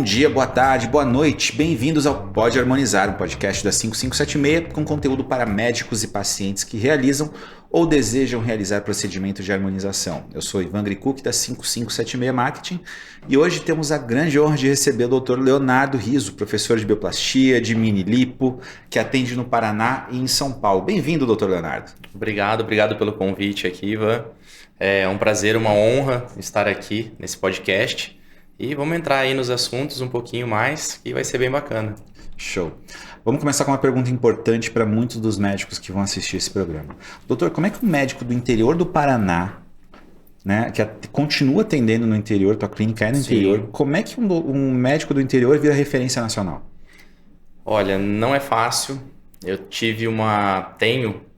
dia, boa tarde, boa noite. Bem-vindos ao Pode Harmonizar, um podcast da 5576 com conteúdo para médicos e pacientes que realizam ou desejam realizar procedimentos de harmonização. Eu sou Ivan Gricuk da 5576 Marketing e hoje temos a grande honra de receber o Dr. Leonardo Riso, professor de bioplastia, de mini lipo, que atende no Paraná e em São Paulo. Bem-vindo, Dr. Leonardo. Obrigado pelo convite aqui, Ivan. É um prazer, uma honra estar aqui nesse podcast. E vamos entrar aí nos assuntos um pouquinho mais, que vai ser bem bacana. Show. Vamos começar com uma pergunta importante para muitos dos médicos que vão assistir esse programa. Doutor, como é que um médico do interior do Paraná, né, que continua atendendo no interior, tua clínica é no interior, como é que um médico do interior vira referência nacional? Olha, não é fácil. Eu tenho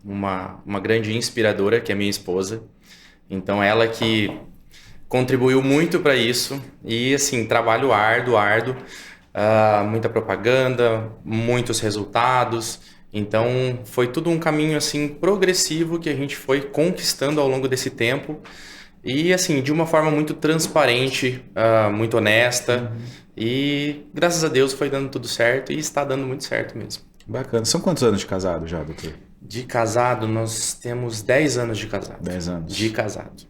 uma grande inspiradora, que é minha esposa. Então, ela que contribuiu muito para isso e, assim, trabalho árduo, muita propaganda, muitos resultados. Então, foi tudo um caminho, assim, progressivo que a gente foi conquistando ao longo desse tempo e, assim, de uma forma muito transparente, muito honesta e, graças a Deus, foi dando tudo certo e está dando muito certo mesmo. Bacana. São quantos anos de casado já, doutor? De casado, nós temos 10 anos de casado. 10 anos. De casado.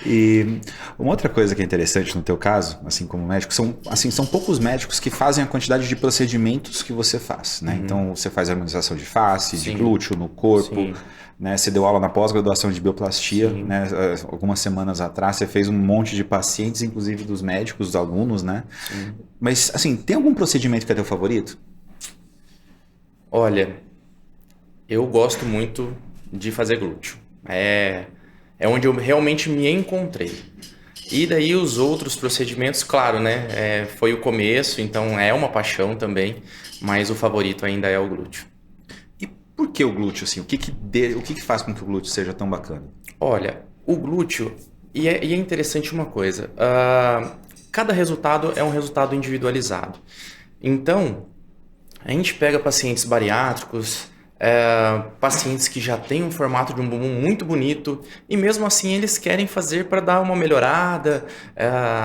E uma outra coisa que é interessante no teu caso, assim como médico, são poucos médicos que fazem a quantidade de procedimentos que você faz, né? Então você faz harmonização de face, de glúteo no corpo, né? Você deu aula na pós-graduação de bioplastia, né? Algumas semanas atrás você fez um monte de pacientes, inclusive dos médicos, dos alunos, né? Mas assim, tem algum procedimento que é teu favorito? Olha, eu gosto muito de fazer glúteo. É onde eu realmente me encontrei. E daí os outros procedimentos, claro, né? Foi o começo, então é uma paixão também, mas o favorito ainda é o glúteo. E por que o glúteo, assim? O que faz com que o glúteo seja tão bacana? Olha, o glúteo, e é interessante uma coisa, cada resultado é um resultado individualizado. Então, a gente pega pacientes bariátricos, pacientes que já têm um formato de um bumbum muito bonito e mesmo assim eles querem fazer para dar uma melhorada,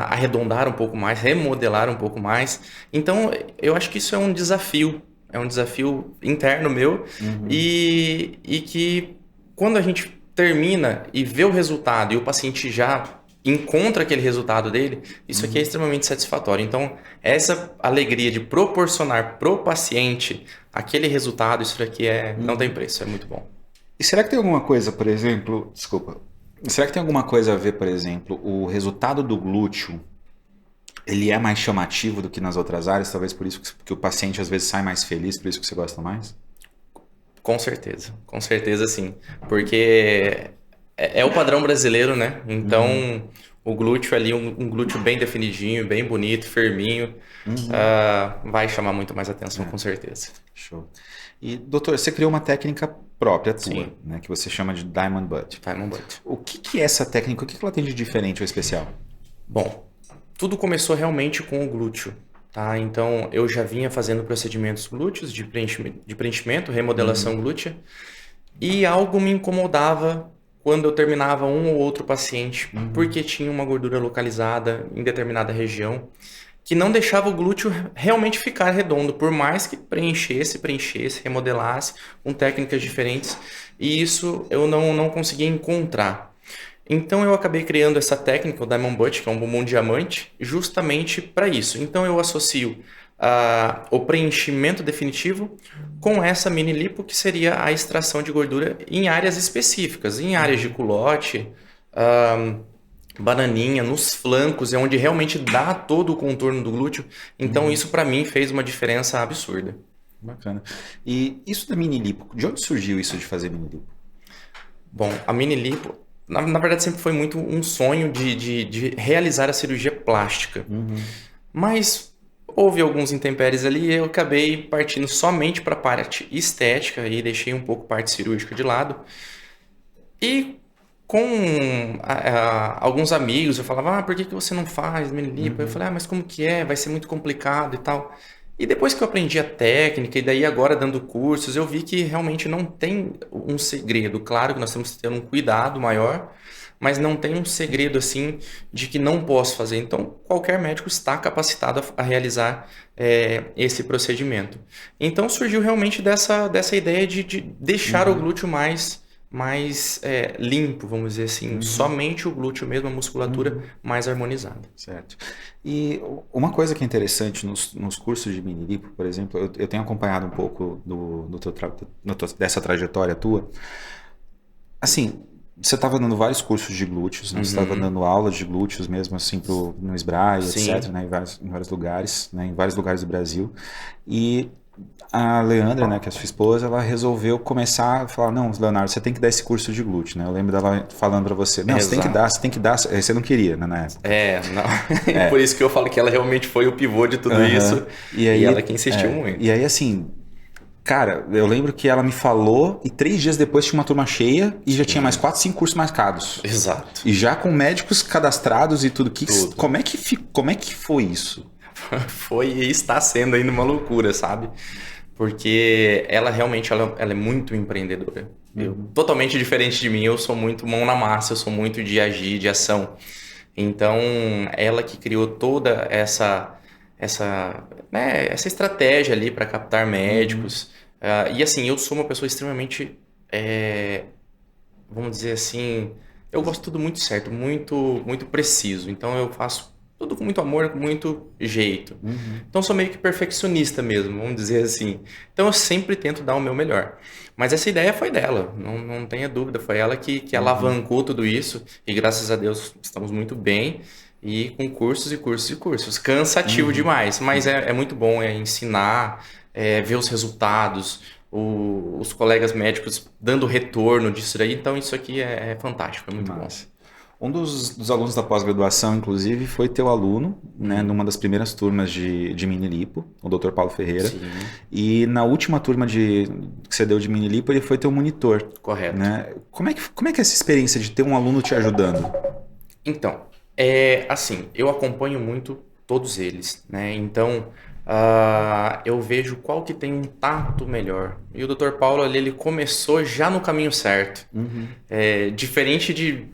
arredondar um pouco mais, remodelar um pouco mais. Então eu acho que isso é um desafio interno meu e que quando a gente termina e vê o resultado e o paciente já encontra aquele resultado dele, isso aqui é extremamente satisfatório. Então, essa alegria de proporcionar pro paciente aquele resultado, isso aqui não tem preço, é muito bom. E será que tem alguma coisa, por exemplo, será que tem alguma coisa a ver, por exemplo, o resultado do glúteo, ele é mais chamativo do que nas outras áreas, talvez por isso que o paciente às vezes sai mais feliz, por isso que você gosta mais? Com certeza sim, porque é o padrão brasileiro, né? Então, o glúteo ali, um glúteo bem definidinho, bem bonito, firminho, vai chamar muito mais atenção, com certeza. Show. E, doutor, você criou uma técnica própria tua, né? Que você chama de Diamond Butt. Diamond Butt. O que é essa técnica? O que ela tem de diferente ou especial? Bom, tudo começou realmente com o glúteo. Tá? Então, eu já vinha fazendo procedimentos glúteos de preenchimento, remodelação glútea, e algo me incomodava quando eu terminava um ou outro paciente, porque tinha uma gordura localizada em determinada região, que não deixava o glúteo realmente ficar redondo, por mais que preenchesse, remodelasse, com técnicas diferentes, e isso eu não conseguia encontrar. Então eu acabei criando essa técnica, o Diamond Butt, que é um bumbum diamante, justamente para isso. Então eu associo o preenchimento definitivo com essa mini lipo, que seria a extração de gordura em áreas específicas, em áreas de culote, bananinha, nos flancos, é onde realmente dá todo o contorno do glúteo. Então isso para mim fez uma diferença absurda. Bacana. E isso da mini lipo, de onde surgiu isso de fazer mini lipo? Bom, a mini lipo, na verdade sempre foi muito um sonho de realizar a cirurgia plástica. Mas houve alguns intempéries ali e eu acabei partindo somente para a parte estética e deixei um pouco a parte cirúrgica de lado. E com alguns amigos eu falava, por que você não faz mini lipo? Eu falei, mas como que é? Vai ser muito complicado e tal. E depois que eu aprendi a técnica e daí agora dando cursos, eu vi que realmente não tem um segredo. Claro que nós temos que ter um cuidado maior, mas não tem um segredo assim de que não posso fazer. Então, qualquer médico está capacitado a realizar esse procedimento. Então, surgiu realmente dessa ideia de deixar o glúteo mais limpo, vamos dizer assim, somente o glúteo mesmo, a musculatura mais harmonizada. Certo. E uma coisa que é interessante nos cursos de mini lipo, por exemplo, eu tenho acompanhado um pouco dessa trajetória tua. Assim, você estava dando vários cursos de glúteos, né? Você estava dando aula de glúteos mesmo, assim, no SBRAE, etc., né? Em vários lugares, né? Em vários lugares do Brasil. E a Leandra, né, que é a sua esposa, ela resolveu começar a falar, não, Leonardo, você tem que dar esse curso de glúteo, né? Eu lembro dela falando pra você, não, você tem que dar, você não queria, né, na época. Não. Por isso que eu falo que ela realmente foi o pivô de tudo isso, e ela que insistiu muito. E aí, assim, cara, eu lembro que ela me falou e 3 dias depois tinha uma turma cheia e já tinha mais 4, 5 cursos marcados. Exato. E já com médicos cadastrados e tudo. Como é que foi isso? Foi e está sendo ainda uma loucura, sabe? Porque ela realmente ela é muito empreendedora. Totalmente diferente de mim, eu sou muito mão na massa, eu sou muito de agir, de ação. Então, ela que criou toda essa estratégia ali para captar médicos. E assim, eu sou uma pessoa extremamente, vamos dizer assim, eu gosto tudo muito certo, muito, muito preciso. Então, eu faço tudo com muito amor, com muito jeito. Então, sou meio que perfeccionista mesmo, vamos dizer assim. Então, eu sempre tento dar o meu melhor. Mas essa ideia foi dela, não tenha dúvida. Foi ela que alavancou tudo isso. E graças a Deus, estamos muito bem. E com cursos e cursos e cursos. Cansativo demais, mas é muito bom ensinar, ver os resultados, os colegas médicos dando retorno disso daí. Então, isso aqui é fantástico, é muito bom. Um dos alunos da pós-graduação, inclusive, foi teu aluno, né, numa das primeiras turmas de mini lipo, o Dr. Paulo Ferreira. Sim. E na última turma que você deu de mini lipo, ele foi teu monitor. Correto. Né? Como é que é essa experiência de ter um aluno te ajudando? Então, assim, eu acompanho muito todos eles, né? Então, eu vejo qual que tem um tato melhor. E o Dr. Paulo ali, ele começou já no caminho certo. Diferente de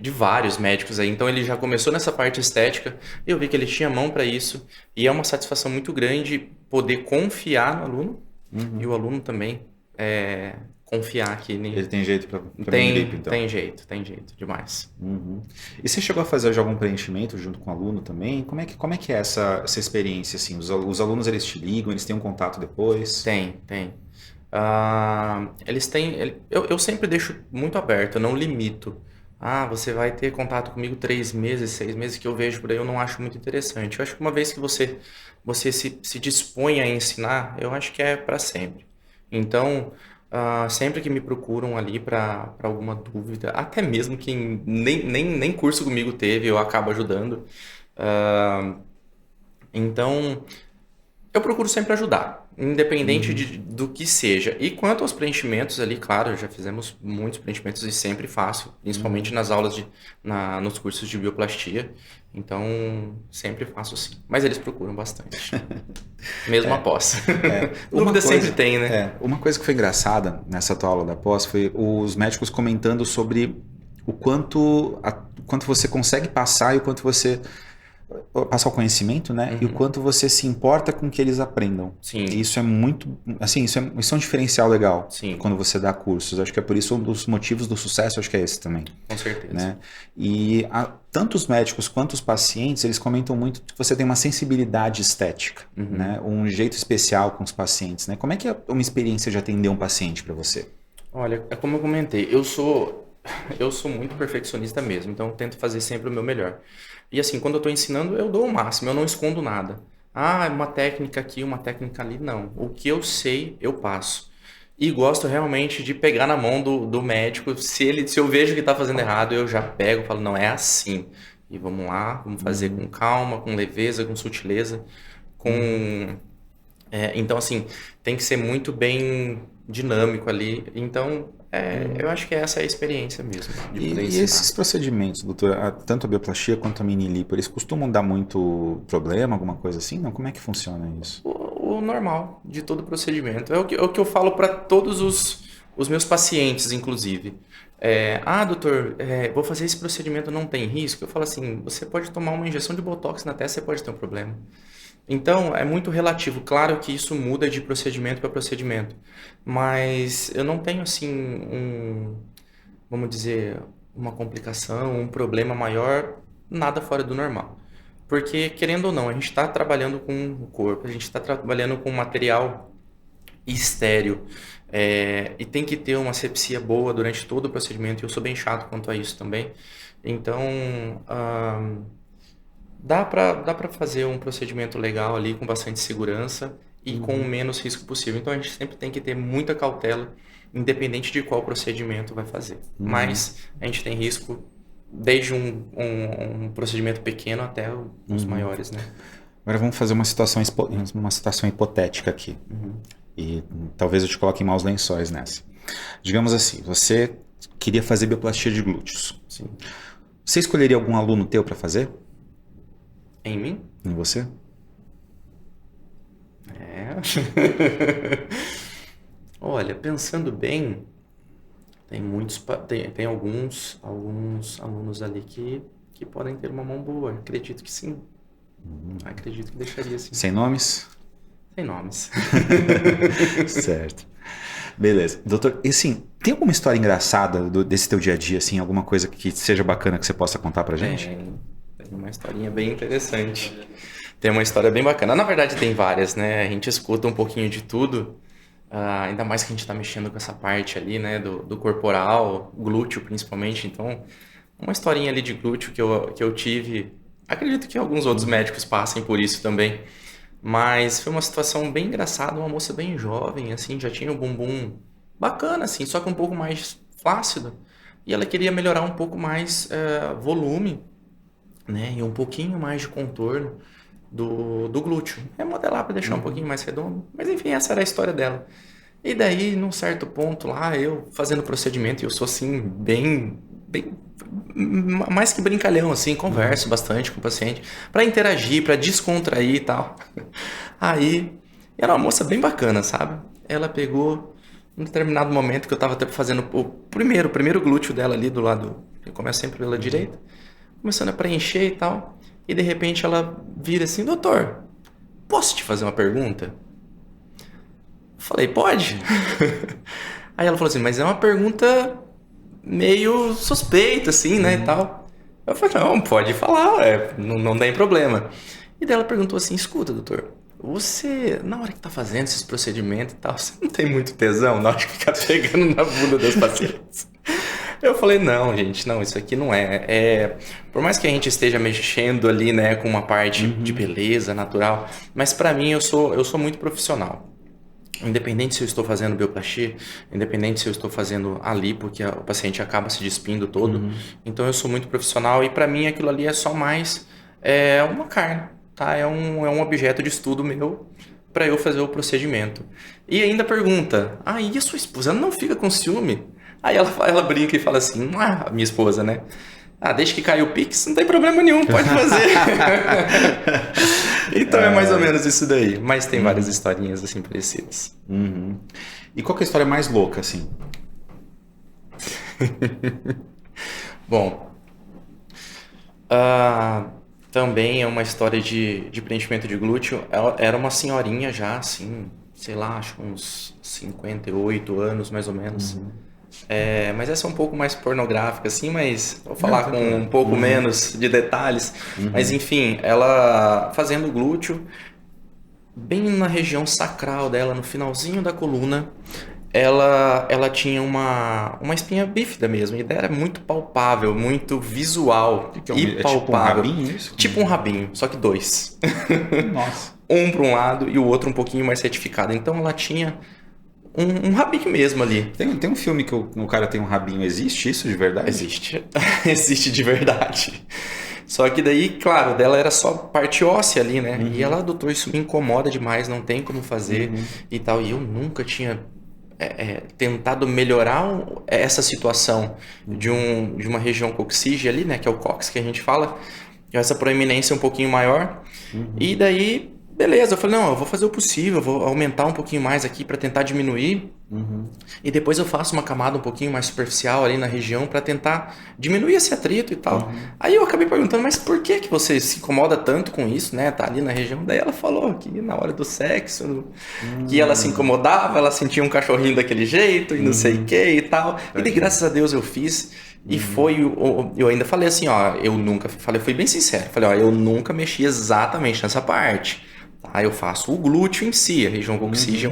vários médicos aí. Então ele já começou nessa parte estética, eu vi que ele tinha mão para isso, e é uma satisfação muito grande poder confiar no aluno, e o aluno também confiar aqui nele. Ele tem jeito para mini-lipo, então? Tem jeito demais. E você chegou a fazer algum preenchimento junto com o aluno também? Como é que é essa experiência, assim? Os alunos, eles te ligam, eles têm um contato depois? Tem. Eles têm... Eu sempre deixo muito aberto, eu não limito. Você vai ter contato comigo 3 meses, 6 meses, que eu vejo por aí, eu não acho muito interessante. Eu acho que uma vez que você se dispõe a ensinar, eu acho que é para sempre. Então, sempre que me procuram ali para alguma dúvida, até mesmo quem nem curso comigo teve, eu acabo ajudando. Então, eu procuro sempre ajudar, independente do que seja. E quanto aos preenchimentos ali, claro, já fizemos muitos preenchimentos e sempre faço, principalmente nas aulas nos cursos de bioplastia. Então, sempre faço sim. Mas eles procuram bastante, mesmo após. Dúvida sempre tem, né? Uma coisa que foi engraçada nessa tua aula da pós foi os médicos comentando sobre o quanto você consegue passar e o quanto você... passar o conhecimento, né? E o quanto você se importa com que eles aprendam. Sim. E isso é muito... assim, isso é um diferencial legal. Sim. Quando você dá cursos. Acho que é por isso um dos motivos do sucesso, acho que é esse também. Com certeza. Né? E tanto os médicos quanto os pacientes, eles comentam muito que você tem uma sensibilidade estética, né? Um jeito especial com os pacientes, né? Como é que é uma experiência de atender um paciente para você? Olha, é como eu comentei, eu sou muito perfeccionista mesmo, então eu tento fazer sempre o meu melhor. E assim, quando eu estou ensinando, eu dou o máximo, eu não escondo nada. Uma técnica aqui, uma técnica ali, não. O que eu sei, eu passo. E gosto realmente de pegar na mão do médico. Se eu vejo que está fazendo errado, eu já pego e falo, não, é assim. E vamos lá, vamos fazer com calma, com leveza, com sutileza. Então, assim, tem que ser muito bem dinâmico ali. Então, eu acho que essa é a experiência mesmo. E esses procedimentos, doutora, tanto a bioplastia quanto a mini lipo, eles costumam dar muito problema, alguma coisa assim? Não? Como é que funciona isso? O normal de todo procedimento. É o que eu falo para todos os os meus pacientes, inclusive. Doutor, vou fazer esse procedimento, não tem risco? Eu falo assim, você pode tomar uma injeção de Botox na testa, você pode ter um problema. Então, é muito relativo. Claro que isso muda de procedimento para procedimento. Mas eu não tenho, assim, vamos dizer, uma complicação, um problema maior, nada fora do normal. Porque, querendo ou não, a gente está trabalhando com o corpo, a gente está trabalhando com material estéril. E tem que ter uma asepsia boa durante todo o procedimento. E eu sou bem chato quanto a isso também. Então, dá para fazer um procedimento legal ali com bastante segurança e com o menos risco possível. Então, a gente sempre tem que ter muita cautela, independente de qual procedimento vai fazer. Mas a gente tem risco desde um procedimento pequeno até os maiores, né? Agora vamos fazer uma situação hipotética aqui. E talvez eu te coloque em maus lençóis nessa. Digamos assim, você queria fazer bioplastia de glúteos. Sim. Você escolheria algum aluno teu para fazer? Em mim? Em você? Olha, pensando bem, tem alguns alunos ali que podem ter uma mão boa. Acredito que sim. Acredito que deixaria sim. Sem nomes? Sem nomes. Certo. Beleza. Doutor, e assim, tem alguma história engraçada desse teu dia a dia, assim, alguma coisa que seja bacana que você possa contar pra gente? Tem uma historinha bem interessante. Tem uma história bem bacana. Na verdade, tem várias, né? A gente escuta um pouquinho de tudo. Ainda mais que a gente tá mexendo com essa parte ali, né? Do corporal, glúteo principalmente. Então, uma historinha ali de glúteo que eu tive. Acredito que alguns outros médicos passem por isso também. Mas foi uma situação bem engraçada, uma moça bem jovem, assim, já tinha o bumbum bacana, assim, só que um pouco mais flácido. E ela queria melhorar um pouco mais volume, né, e um pouquinho mais de contorno do glúteo. Modelar para deixar um pouquinho mais redondo. Mas enfim, essa era a história dela. E daí, num certo ponto lá, eu fazendo o procedimento, e eu sou assim, bem mais que brincalhão, assim, converso bastante com o paciente para interagir, para descontrair e tal. Aí, era uma moça bem bacana, sabe? Ela pegou, num determinado momento que eu tava fazendo o primeiro glúteo dela ali do lado, eu começo sempre pela direita, começando a preencher e tal, e de repente ela vira assim, doutor, posso te fazer uma pergunta? Falei, pode. Aí ela falou assim, mas é uma pergunta meio suspeita, assim, né, e tal. Eu falei, não, pode falar, não tem problema. E daí ela perguntou assim, escuta, doutor, você, na hora que tá fazendo esses procedimentos e tal, você não tem muito tesão na hora de ficar pegando na bunda das pacientes? Eu falei, não, gente, não, isso aqui não é. Por mais que a gente esteja mexendo ali, né, com uma parte de beleza natural, mas pra mim eu sou muito profissional. Independente se eu estou fazendo bioplastia, independente se eu estou fazendo ali, porque o paciente acaba se despindo todo. Então eu sou muito profissional e para mim aquilo ali é só mais uma carne, tá? É um objeto de estudo meu para eu fazer o procedimento. E ainda pergunta, e a sua esposa não fica com ciúme? Aí ela brinca e fala assim, minha esposa, né? Desde que caiu o Pix, não tem problema nenhum, pode fazer. Então é mais ou menos isso daí. Mas tem várias historinhas assim parecidas. E qual que é a história mais louca, assim? Bom, também é uma história de preenchimento de glúteo. Ela era uma senhorinha já, assim, sei lá, acho que uns 58 anos mais ou menos. Mas essa é um pouco mais pornográfica, assim, mas vou falar com um pouco menos de detalhes. Mas enfim, ela fazendo glúteo, bem na região sacral dela, no finalzinho da coluna, ela tinha uma espinha bífida mesmo. E era muito palpável, muito visual e palpável. Tipo um rabinho isso? Tipo um rabinho, só que 2. Nossa. Um para um lado e o outro um pouquinho mais retificado. Então ela tinha um rabinho mesmo ali. Tem um filme que o cara tem um rabinho. Existe isso de verdade? Existe. Existe de verdade. Só que daí, claro, dela era só parte óssea ali, né? E ela, doutor, isso me incomoda demais, não tem como fazer e tal. E eu nunca tinha tentado melhorar essa situação de uma região coxígea ali, né? Que é o cóccix que a gente fala. Essa proeminência um pouquinho maior. E daí, beleza, eu falei, não, eu vou fazer o possível, eu vou aumentar um pouquinho mais aqui para tentar diminuir. E depois eu faço uma camada um pouquinho mais superficial ali na região para tentar diminuir esse atrito e tal. Aí eu acabei perguntando, mas por que que você se incomoda tanto com isso, né? Tá ali na região. Daí ela falou que na hora do sexo, que ela se incomodava, ela sentia um cachorrinho daquele jeito e não sei o que e tal. E daí, graças a Deus eu fiz. E eu ainda falei assim, ó, eu fui bem sincero, falei, ó, eu nunca mexi exatamente nessa parte. Tá? Eu faço o glúteo em si, a região coxígea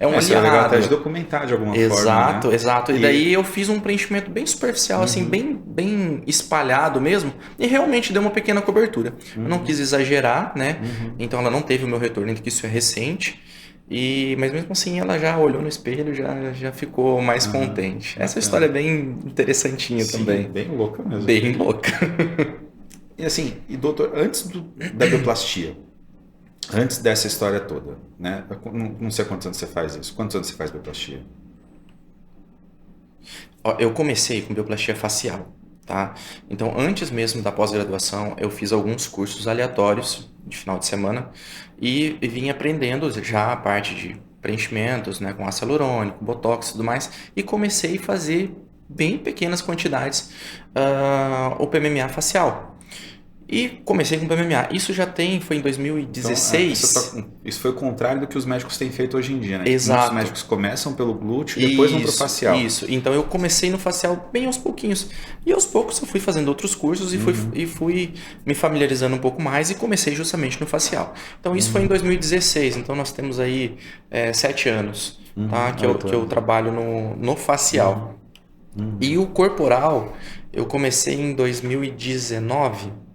é um Isso é legal até de aliado. documentar de alguma Exato, forma, né? exato. E daí eu fiz um preenchimento bem superficial, assim, bem espalhado mesmo, e realmente deu uma pequena cobertura. Eu não quis exagerar, né? Então ela não teve o meu retorno, ainda que isso é recente. Mas mesmo assim ela já olhou no espelho, já ficou mais contente. Essa história é bem interessantinha também. Bem louca mesmo. Bem louca. E assim, doutor, antes da bioplastia, antes dessa história toda, né? Não sei quantos anos você faz isso. Quantos anos você faz bioplastia? Ó, eu comecei com bioplastia facial, tá? Então, antes mesmo da pós-graduação, eu fiz alguns cursos aleatórios de final de semana e vim aprendendo já a parte de preenchimentos, né, com ácido hialurônico, botox e tudo mais, e comecei a fazer bem pequenas quantidades o PMMA facial. E comecei com o PMMA. Isso foi em 2016. Então, isso foi o contrário do que os médicos têm feito hoje em dia, né? Exato. Muitos médicos começam pelo glúteo e depois vão para o facial. Isso. Então eu comecei no facial bem aos pouquinhos. E aos poucos eu fui fazendo outros cursos e fui me familiarizando um pouco mais e comecei justamente no facial. Então isso foi em 2016. Então nós temos aí 7 anos, tá? Que eu trabalho no facial. E o corporal eu comecei em 2019.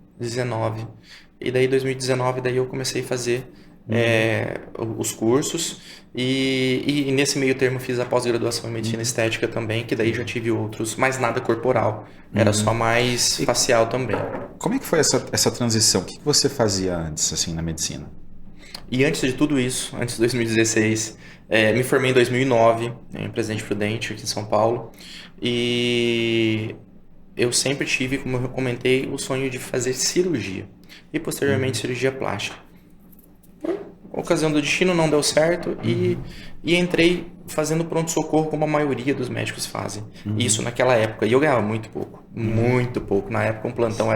E daí 2019 daí eu comecei a fazer os cursos e nesse meio termo fiz a pós-graduação em medicina estética também, que daí já tive outros, mas nada corporal, era só mais facial também. Como é que foi essa transição? O que você fazia antes, assim, na medicina? E antes de tudo isso, antes de 2016, me formei em 2009 em Presidente Prudente, aqui em São Paulo, e eu sempre tive, como eu comentei, o sonho de fazer cirurgia e posteriormente cirurgia plástica. Por ocasião do destino não deu certo e entrei fazendo pronto-socorro como a maioria dos médicos fazem. Isso naquela época. E eu ganhava muito pouco, muito pouco. Na época um plantão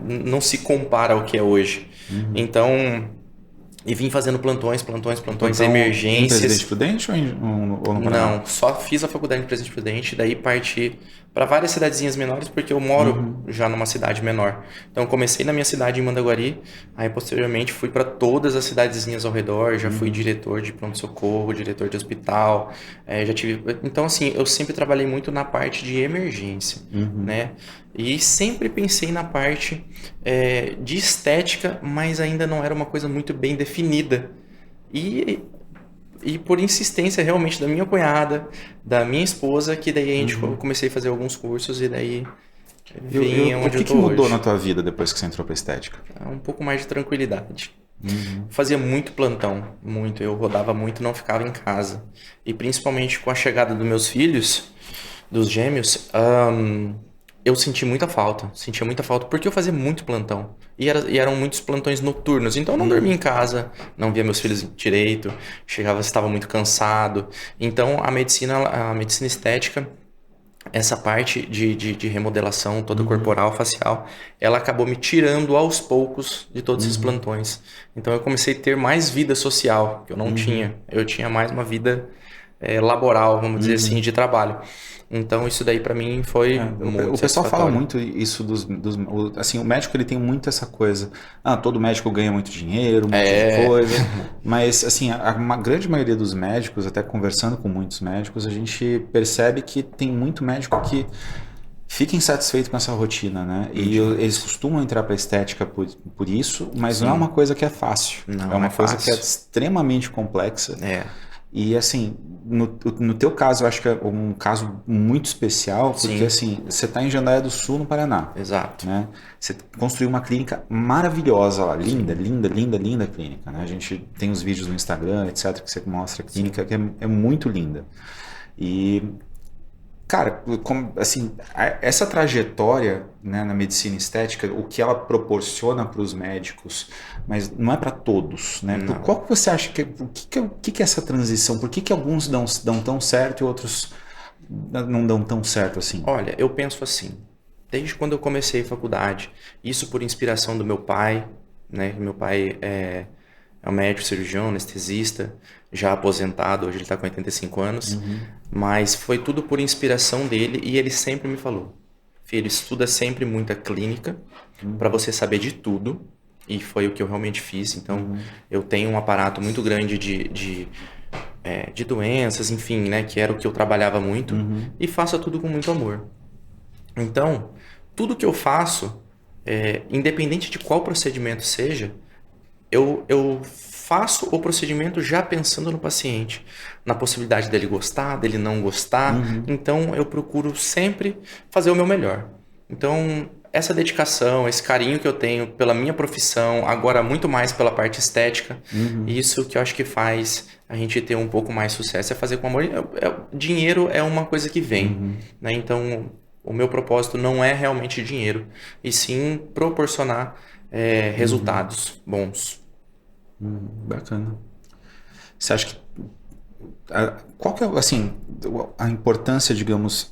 não se compara ao que é hoje. Então, e vim fazendo plantões, emergências. Em Presidente Prudente ou no Paraná? Não, só fiz a faculdade de Presidente Prudente, daí parti para várias cidadezinhas menores, porque eu moro já numa cidade menor. Então comecei na minha cidade em Mandaguari, aí posteriormente fui para todas as cidadezinhas ao redor, já fui diretor de pronto-socorro, diretor de hospital, já tive... Então assim, eu sempre trabalhei muito na parte de emergência, né? E sempre pensei na parte de estética, mas ainda não era uma coisa muito bem definida. E por insistência realmente da minha cunhada, da minha esposa, que daí a gente comecei a fazer alguns cursos e daí vim onde eu tô hoje. O que mudou na tua vida depois que você entrou pra estética? Um pouco mais de tranquilidade. Fazia muito plantão, muito. Eu rodava muito e não ficava em casa. E principalmente com a chegada dos meus filhos, dos gêmeos, eu sentia muita falta porque eu fazia muito plantão e eram muitos plantões noturnos, então eu não dormia em casa, não via meus filhos direito, estava muito cansado. Então a medicina estética, essa parte de remodelação toda corporal, facial, ela acabou me tirando aos poucos de todos esses plantões. Então eu comecei a ter mais vida social, que eu não tinha. Eu tinha mais uma vida laboral, vamos dizer assim, de trabalho. Então isso daí pra mim foi muito o pessoal fala muito isso assim, o médico ele tem muito essa coisa, todo médico ganha muito dinheiro, muita coisa, mas assim, uma grande maioria dos médicos, até conversando com muitos médicos, a gente percebe que tem muito médico que fica insatisfeito com essa rotina, né? E eles costumam entrar para estética por isso, mas não é uma coisa que é fácil, é uma coisa que é extremamente complexa. E assim, no teu caso, eu acho que é um caso muito especial, porque assim, você está em Jandaia do Sul, no Paraná. Exato. Né? Você construiu uma clínica maravilhosa lá, linda clínica, né? A gente tem os vídeos no Instagram, etc, que você mostra a clínica, que é muito linda. E Cara, assim, essa trajetória, né, na medicina estética, o que ela proporciona para os médicos, mas não é para todos, né? Por Não. qual que você acha que é essa transição? Por que alguns dão tão certo e outros não dão tão certo assim? Olha, eu penso assim, desde quando eu comecei a faculdade, isso por inspiração do meu pai, né? Meu pai é um médico cirurgião, anestesista, já aposentado, hoje ele está com 85 anos, mas foi tudo por inspiração dele e ele sempre me falou, filho, estuda sempre muita clínica para você saber de tudo, e foi o que eu realmente fiz. Então, eu tenho um aparato muito grande de doenças, enfim, né, que era o que eu trabalhava muito, e faça tudo com muito amor. Então, tudo que eu faço, independente de qual procedimento seja, eu faço o procedimento já pensando no paciente, na possibilidade dele gostar, dele não gostar. Então, eu procuro sempre fazer o meu melhor. Então, essa dedicação, esse carinho que eu tenho pela minha profissão, agora muito mais pela parte estética, isso que eu acho que faz a gente ter um pouco mais sucesso, é fazer com amor. Dinheiro é uma coisa que vem, né? Então, o meu propósito não é realmente dinheiro, e sim proporcionar resultados bons. Bacana. Você acha que qual que é, assim, a importância, digamos,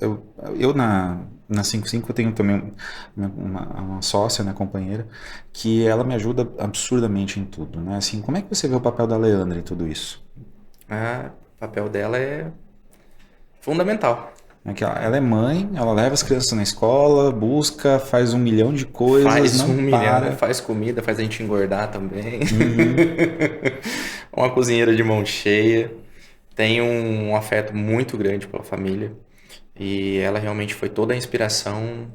eu na 55 eu tenho também uma sócia, né, companheira, que ela me ajuda absurdamente em tudo, né? Assim, como é que você vê o papel da Leandra em tudo isso? O papel dela é fundamental. É que ela é mãe, ela leva as crianças na escola, busca, faz 1 milhão de coisas, Faz não 1 milhão, para. faz comida, faz a gente engordar também. Uma cozinheira de mão cheia. Tem um afeto muito grande pela família. E ela realmente foi toda a inspiração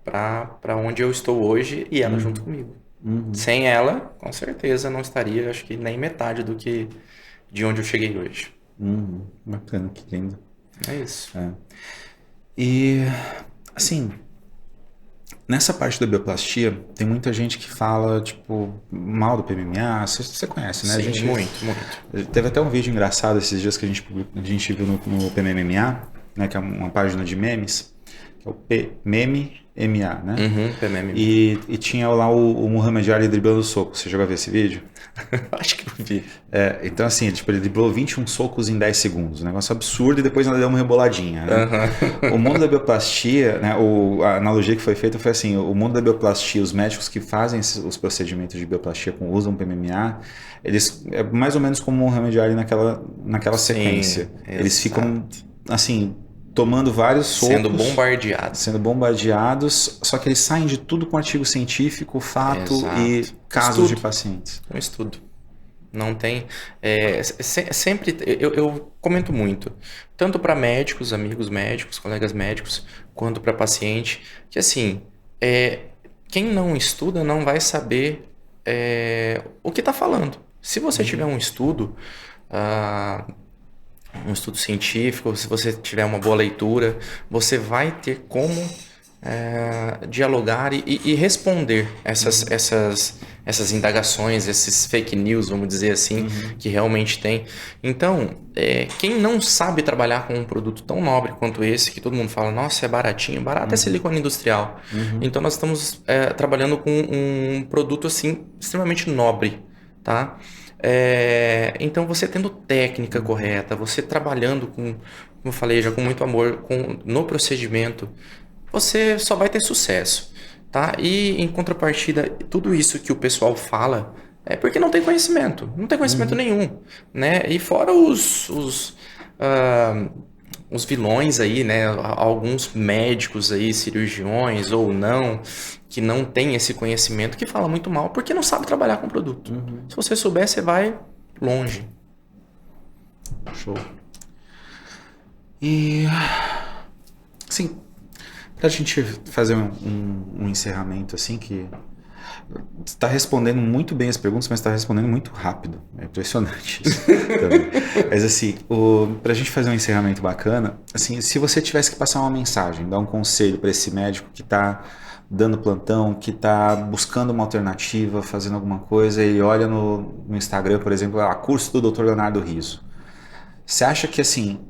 para onde eu estou hoje, e ela junto comigo. Sem ela, com certeza não estaria, acho que nem metade de onde eu cheguei hoje. Bacana, que lindo. É isso. E, assim, nessa parte da bioplastia, tem muita gente que fala, tipo, mal do PMMA. Você conhece, né? Sim, A gente muito. teve até um vídeo engraçado esses dias que a gente viu no PMMA, né? Que é uma página de memes, que é o PMMA, né? PMM. E tinha lá o Muhammad Ali driblando soco. Você chegou a ver esse vídeo? Acho que eu vi. Então assim, ele driblou 21 socos em 10 segundos. Um negócio absurdo, e depois ela deu uma reboladinha, né? O mundo da bioplastia, né, a analogia que foi feita foi assim, o mundo da bioplastia, os médicos que fazem os procedimentos de bioplastia usam PMMA, eles é mais ou menos como o Muhammad Ali naquela sequência. Eles ficam, assim, tomando vários socos. Sendo bombardeados, só que eles saem de tudo com artigo científico, fato e casos de pacientes. Um estudo. Não tem... sempre... Eu comento muito, tanto para médicos, amigos médicos, colegas médicos, quanto para paciente, que assim, quem não estuda não vai saber o que está falando. Se você tiver um estudo científico, se você tiver uma boa leitura, você vai ter como dialogar e responder essas indagações, esses fake news, vamos dizer assim, que realmente tem. Então, quem não sabe trabalhar com um produto tão nobre quanto esse, que todo mundo fala, nossa, é baratinho, barato é silicone industrial. Então, nós estamos trabalhando com um produto assim extremamente nobre, tá? Então, você tendo técnica correta, você trabalhando como eu falei, já com muito amor no procedimento, você só vai ter sucesso, tá? E em contrapartida, tudo isso que o pessoal fala é porque não tem conhecimento nenhum, né? E fora os vilões aí, né? Alguns médicos aí, cirurgiões ou não, que não tem esse conhecimento, que fala muito mal porque não sabe trabalhar com o produto. Se você souber, você vai longe. Show. E, assim, pra gente fazer um encerramento, assim, que está respondendo muito bem as perguntas, mas está respondendo muito rápido. É impressionante isso. Mas assim, pra gente fazer um encerramento bacana, assim, se você tivesse que passar uma mensagem, dar um conselho para esse médico que está dando plantão, que está buscando uma alternativa, fazendo alguma coisa, ele olha no Instagram, por exemplo, curso do Dr. Leonardo Riso. Você acha que, assim,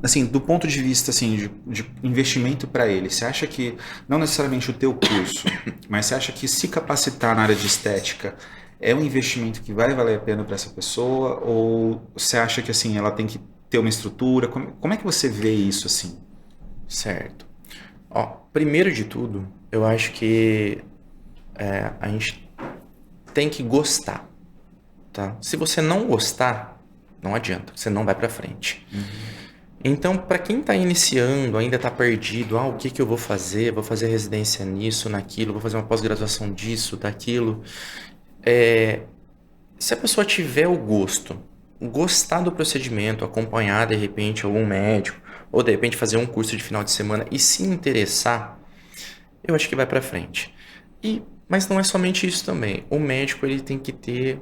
assim, do ponto de vista assim, de investimento para ele, você acha que, não necessariamente o teu curso, mas você acha que se capacitar na área de estética é um investimento que vai valer a pena para essa pessoa? Ou você acha que assim, ela tem que ter uma estrutura? Como é que você vê isso assim? Certo. Ó, primeiro de tudo, eu acho que a gente tem que gostar, tá? Se você não gostar, não adianta, você não vai pra frente. Então, para quem está iniciando, ainda está perdido, o que que eu vou fazer? Vou fazer residência nisso, naquilo, vou fazer uma pós-graduação disso, daquilo. Se a pessoa tiver o gosto, gostar do procedimento, acompanhar de repente algum médico, ou de repente fazer um curso de final de semana e se interessar, eu acho que vai para frente. Mas não é somente isso também. O médico ele tem que ter,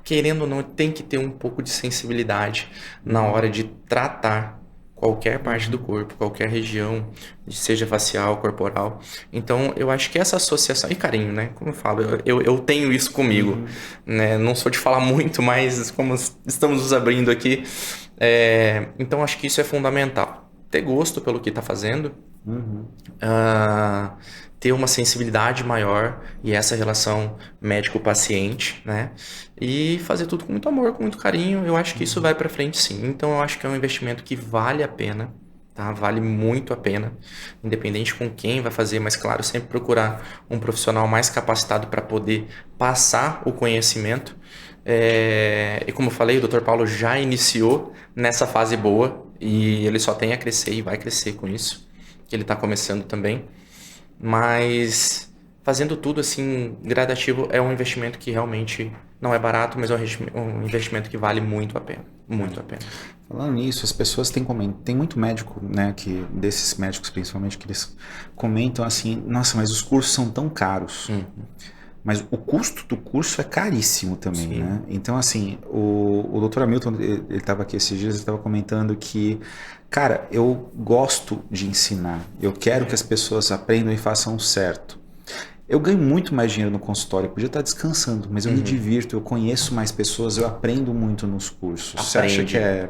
querendo ou não, tem que ter um pouco de sensibilidade na hora de tratar qualquer parte do corpo, qualquer região, seja facial, corporal. Então, eu acho que essa associação... E carinho, né? Como eu falo, eu tenho isso comigo. Né? Não sou de falar muito, mas como estamos nos abrindo aqui, então acho que isso é fundamental. Ter gosto pelo que está fazendo, ter uma sensibilidade maior e essa relação médico-paciente, né? E fazer tudo com muito amor, com muito carinho. Eu acho que isso vai para frente, sim. Então, eu acho que é um investimento que vale a pena, tá? Vale muito a pena, independente com quem vai fazer, mas claro, sempre procurar um profissional mais capacitado para poder passar o conhecimento. E como eu falei, o Dr. Paulo já iniciou nessa fase boa e ele só tem a crescer e vai crescer com isso, que ele está começando também. Mas fazendo tudo assim gradativo é um investimento que realmente não é barato, mas é um investimento que vale muito a pena, muito a pena. Falando nisso, as pessoas tem muito médico, né, que desses médicos principalmente, que eles comentam assim, nossa, mas os cursos são tão caros. Mas o custo do curso é caríssimo também, Sim. né? Então, assim, o Dr. Hamilton, ele estava aqui esses dias, ele estava comentando que, cara, eu gosto de ensinar, eu quero que as pessoas aprendam e façam certo. Eu ganho muito mais dinheiro no consultório, eu podia estar descansando, mas eu me divirto, eu conheço mais pessoas, eu aprendo muito nos cursos. Você acha que é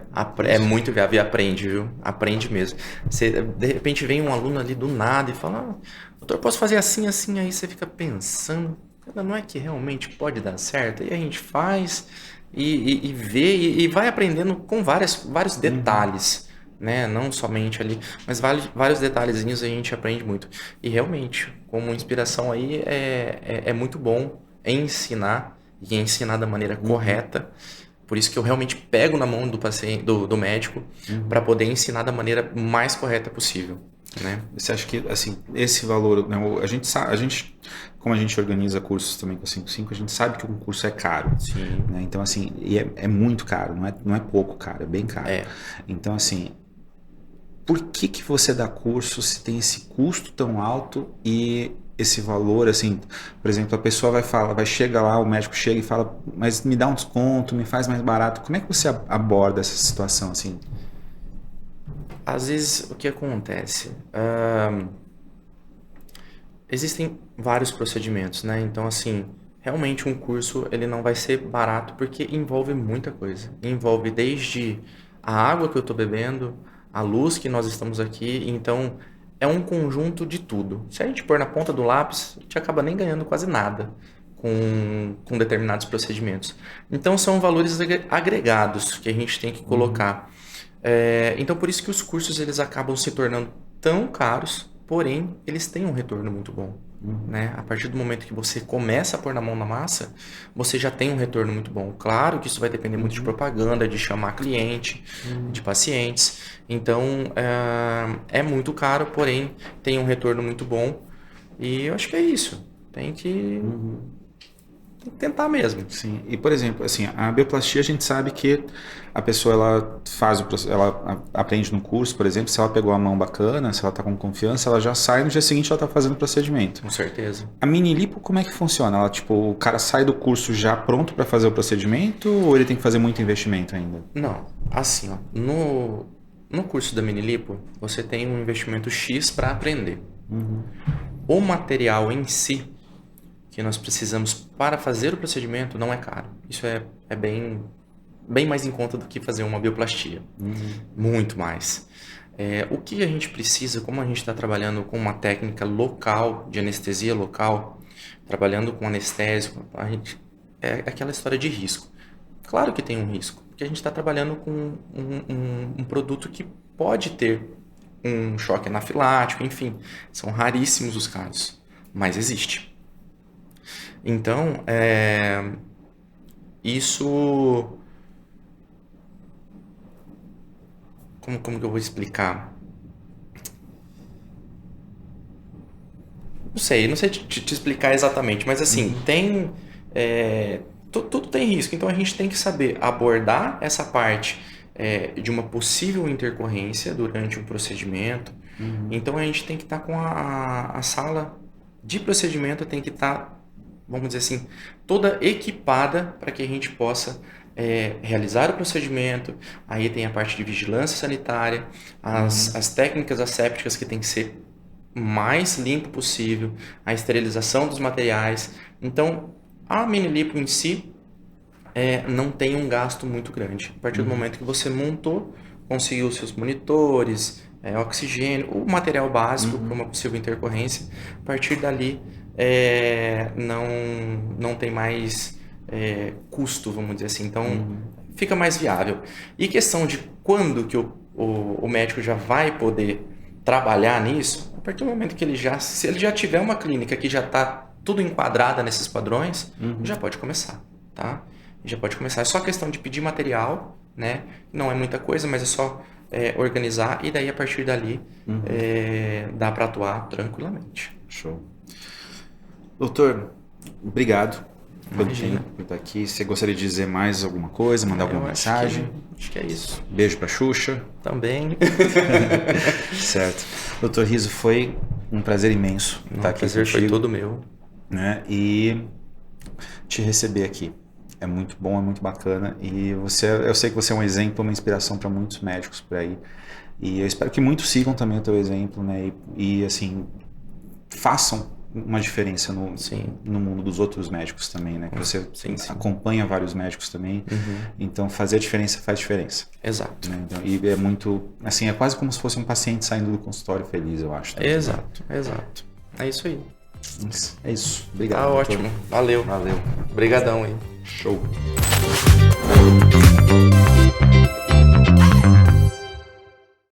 muito viável e aprende, viu? Aprende mesmo. Você, de repente vem um aluno ali do nada e fala, doutor, posso fazer assim, assim, aí você fica pensando, não é que realmente pode dar certo? E a gente faz e vê e vai aprendendo com vários detalhes, né? Não somente ali, mas vários detalhezinhos a gente aprende muito. E realmente, como inspiração aí, é muito bom ensinar e ensinar da maneira correta. Por isso que eu realmente pego na mão do paciente, do médico, para poder ensinar da maneira mais correta possível. Né? Você acha que assim, esse valor, né, a gente, como a gente organiza cursos também com a 55, a gente sabe que um curso é caro. Sim. Né? Então, assim, é muito caro, não é pouco caro, é bem caro. Então, assim, por que você dá curso se tem esse custo tão alto e esse valor, assim, por exemplo, a pessoa vai chegar lá, o médico chega e fala, mas me dá um desconto, me faz mais barato. Como é que você aborda essa situação, assim? Às vezes, o que acontece? Existem vários procedimentos, né? Então, assim, realmente um curso ele não vai ser barato porque envolve muita coisa. Envolve desde a água que eu estou bebendo, a luz que nós estamos aqui. Então, é um conjunto de tudo. Se a gente pôr na ponta do lápis, a gente acaba nem ganhando quase nada com determinados procedimentos. Então, são valores agregados que a gente tem que colocar. Então, por isso que os cursos eles acabam se tornando tão caros, porém, eles têm um retorno muito bom. Né? A partir do momento que você começa a pôr na mão na massa, você já tem um retorno muito bom. Claro que isso vai depender muito de propaganda, de chamar cliente, de pacientes. Então, é muito caro, porém, tem um retorno muito bom. E eu acho que é isso. Tem que tentar mesmo. Sim. E, por exemplo, assim, a bioplastia a gente sabe que a pessoa ela aprende no curso, por exemplo, se ela pegou a mão bacana, se ela está com confiança, ela já sai no dia seguinte ela está fazendo o procedimento. Com certeza. A mini lipo, como é que funciona? Ela, tipo, o cara sai do curso já pronto para fazer o procedimento ou ele tem que fazer muito investimento ainda? Não, assim, ó, no curso da mini lipo, você tem um investimento X para aprender. O material em si que nós precisamos para fazer o procedimento não é caro. Isso é bem bem mais em conta do que fazer uma bioplastia. Muito mais. O que a gente precisa, como a gente está trabalhando com uma técnica local, de anestesia local, trabalhando com anestésico, é aquela história de risco. Claro que tem um risco, porque a gente está trabalhando com um produto que pode ter um choque anafilático, enfim, são raríssimos os casos, mas existe. Então, isso... Como que eu vou explicar? Não sei te explicar exatamente, mas assim, tem... tudo tem risco, então a gente tem que saber abordar essa parte de uma possível intercorrência durante um procedimento. Então a gente tem que estar com a sala de procedimento, tem que estar, vamos dizer assim, toda equipada para que a gente possa realizar o procedimento. Aí tem a parte de vigilância sanitária, as técnicas assépticas que tem que ser mais limpo possível, a esterilização dos materiais. Então, a mini lipo em si não tem um gasto muito grande. A partir do momento que você montou, conseguiu os seus monitores, oxigênio, o material básico para uma possível intercorrência, a partir dali não tem mais custo, vamos dizer assim. Então, fica mais viável. E questão de quando que o médico já vai poder trabalhar nisso, a partir do momento que se ele já tiver uma clínica que já está tudo enquadrada nesses padrões, já pode começar, tá? Já pode começar. É só questão de pedir material, né? Não é muita coisa, mas é só organizar e daí a partir dali dá para atuar tranquilamente. Show. Doutor, obrigado pelo tempo por estar aqui. Você gostaria de dizer mais alguma coisa, mandar alguma mensagem? Acho que é isso. Beijo pra Xuxa. Também. Certo. Doutor Riso, foi um prazer imenso estar aqui contigo. O prazer foi todo meu. Né? E te receber aqui. É muito bom, é muito bacana. E eu sei que você é um exemplo, uma inspiração para muitos médicos por aí. E eu espero que muitos sigam também o teu exemplo, né? E assim, façam uma diferença no mundo dos outros médicos também, né? Que você acompanha vários médicos também. Então, fazer a diferença faz diferença. Exato. Né? Então, e é muito... Assim, é quase como se fosse um paciente saindo do consultório feliz, eu acho. Também. Exato. É isso aí. É isso. Obrigado. Tá ótimo. Valeu. Valeu. Obrigadão aí. Show.